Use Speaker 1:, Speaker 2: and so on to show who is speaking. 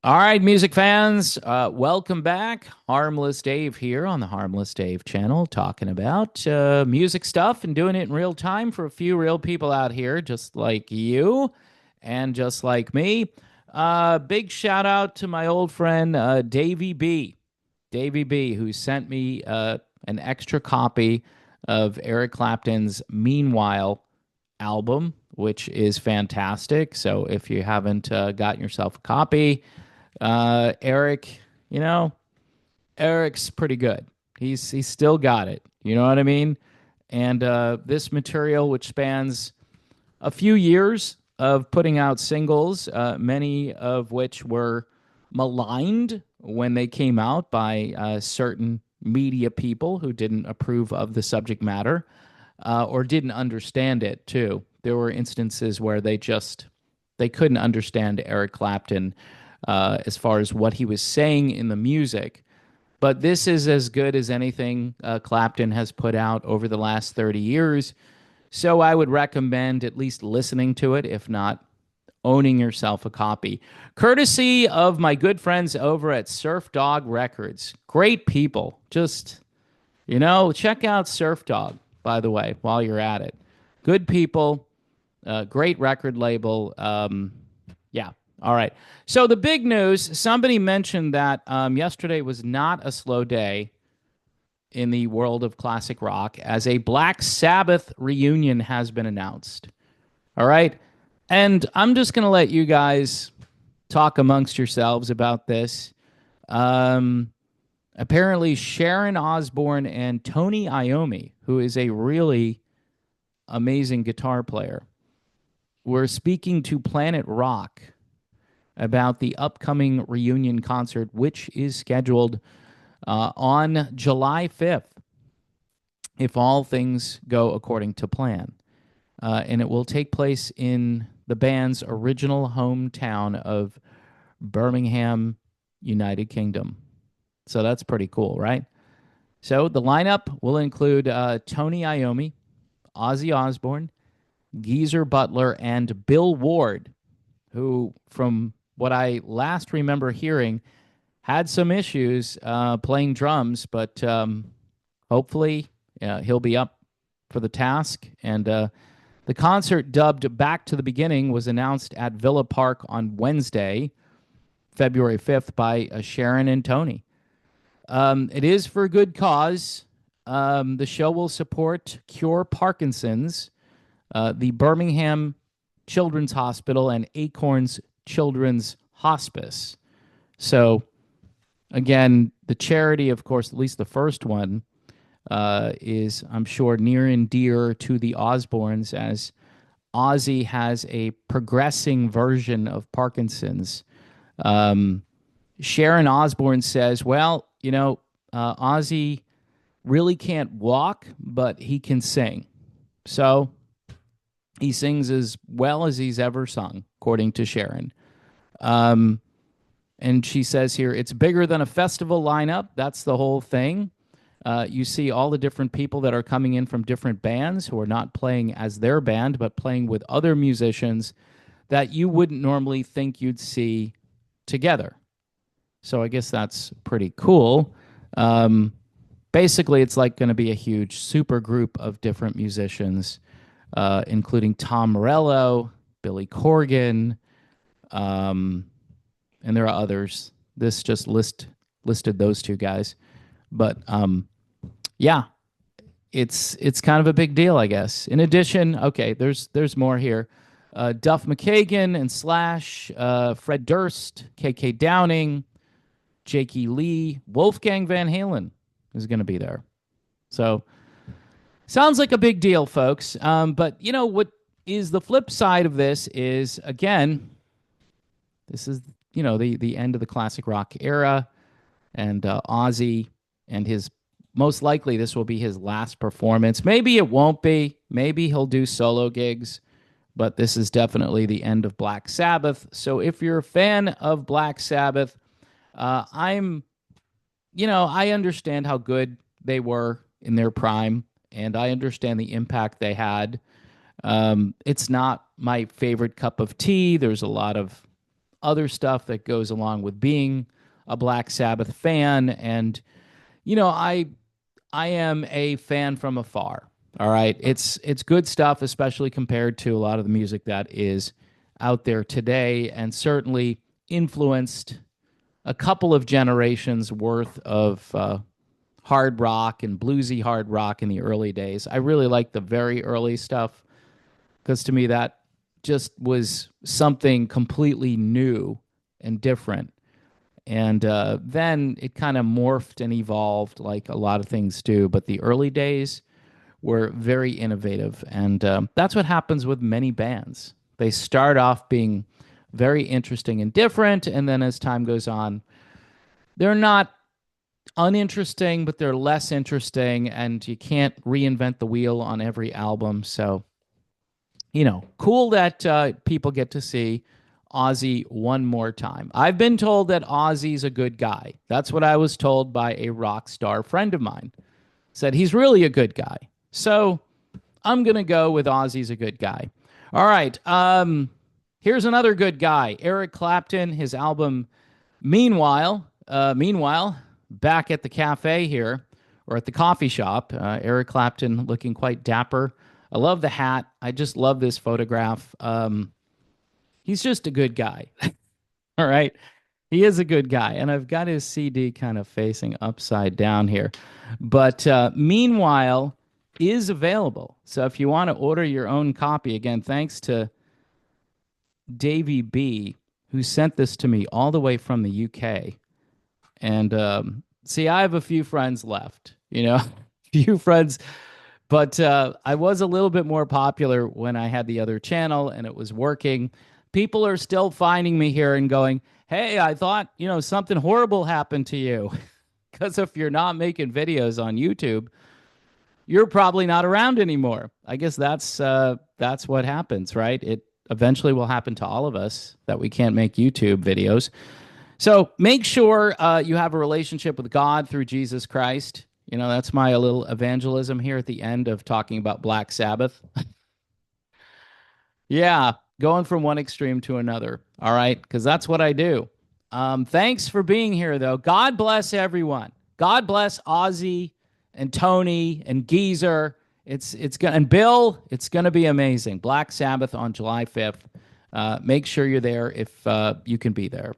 Speaker 1: All right, music fans, welcome back. Harmless Dave here on the Harmless Dave channel, talking about music stuff and doing it in real time for a few real people out here, just like you and just like me. Big shout out to my old friend Davey B, who sent me an extra copy of Eric Clapton's Meanwhile album, which is fantastic. So if you haven't gotten yourself a copy, Eric, you know, Eric's pretty good. He's still got it. You know what I mean? And this material, which spans a few years of putting out singles, many of which were maligned when they came out by certain media people who didn't approve of the subject matter or didn't understand it too. There were instances where they couldn't understand Eric Clapton as far as what he was saying in the music. But this is as good as anything Clapton has put out over the last 30 years. So I would recommend at least listening to it, if not owning yourself a copy. Courtesy of my good friends over at Surf Dog Records. Great people. Just, check out Surf Dog, by the way, while you're at it. Good people, great record label. Yeah. All right. So the big news, somebody mentioned that yesterday was not a slow day in the world of classic rock as a Black Sabbath reunion has been announced. All right. And I'm just going to let you guys talk amongst yourselves about this. Apparently, Sharon Osbourne and Tony Iommi, who is a really amazing guitar player, were speaking to Planet Rock about the upcoming reunion concert, which is scheduled on July 5th, if all things go according to plan. And it will take place in the band's original hometown of Birmingham, United Kingdom. So that's pretty cool, right? So the lineup will include Tony Iommi, Ozzy Osbourne, Geezer Butler, and Bill Ward, who, from what I last remember hearing, had some issues playing drums, but hopefully he'll be up for the task. And the concert, dubbed Back to the Beginning, was announced at Villa Park on Wednesday, February 5th, by Sharon and Tony. It is for a good cause. The show will support Cure Parkinson's, the Birmingham Children's Hospital, and Acorns Children's Hospice. So, again, the charity, of course, at least the first one, is, I'm sure, near and dear to the Osbournes, as Ozzy has a progressing version of Parkinson's. Sharon Osbourne says, well, Ozzy really can't walk, but he can sing. So he sings as well as he's ever sung, according to Sharon. And she says here, it's bigger than a festival lineup. That's the whole thing. You see all the different people that are coming in from different bands who are not playing as their band, but playing with other musicians that you wouldn't normally think you'd see together. So I guess that's pretty cool. Basically, it's like going to be a huge super group of different musicians, including Tom Morello, Billy Corgan, and there are others. This just listed those two guys. But yeah, it's kind of a big deal, I guess. In addition, okay, there's more here. Duff McKagan and Slash, Fred Durst, KK Downing, Jakey Lee, Wolfgang Van Halen is going to be there. So sounds like a big deal, folks. But what is the flip side of this is, again, this is the end of the classic rock era, and Ozzy and his, most likely this will be his last performance. Maybe it won't be. Maybe he'll do solo gigs, but this is definitely the end of Black Sabbath. So if you're a fan of Black Sabbath, I understand how good they were in their prime, and I understand the impact they had. It's not my favorite cup of tea. There's a lot of other stuff that goes along with being a Black Sabbath fan. And, you know, I am a fan from afar. All right. It's good stuff, especially compared to a lot of the music that is out there today, and certainly influenced a couple of generations worth of hard rock and bluesy hard rock in the early days. I really like the very early stuff because to me that just was something completely new and different. And then it kind of morphed and evolved like a lot of things do. But the early days were very innovative. And that's what happens with many bands. They start off being very interesting and different. And then as time goes on, they're not uninteresting, but they're less interesting. And you can't reinvent the wheel on every album. So, cool that people get to see Ozzy one more time. I've been told that Ozzy's a good guy. That's what I was told by a rock star friend of mine. Said he's really a good guy. So I'm gonna go with Ozzy's a good guy. All right. Here's another good guy, Eric Clapton. His album Meanwhile, back at the cafe here or at the coffee shop. Eric Clapton looking quite dapper. I love the hat. I just love this photograph. He's just a good guy. All right. He is a good guy. And I've got his CD kind of facing upside down here. But Meanwhile is available. So if you want to order your own copy, again, thanks to Davey B, who sent this to me all the way from the UK. And see, I have a few friends left, few friends, but I was a little bit more popular when I had the other channel and it was working. People are still finding me here and going, hey, I thought, something horrible happened to you. Because if you're not making videos on YouTube, you're probably not around anymore. I guess that's what happens, right? It eventually will happen to all of us that we can't make YouTube videos. So make sure you have a relationship with God through Jesus Christ. That's my little evangelism here at the end of talking about Black Sabbath. Yeah, going from one extreme to another. All right, because that's what I do. Thanks for being here, though. God bless everyone. God bless Ozzy and Tony and Geezer. It's gonna and Bill. It's gonna be amazing. Black Sabbath on July 5th. Make sure you're there if you can be there.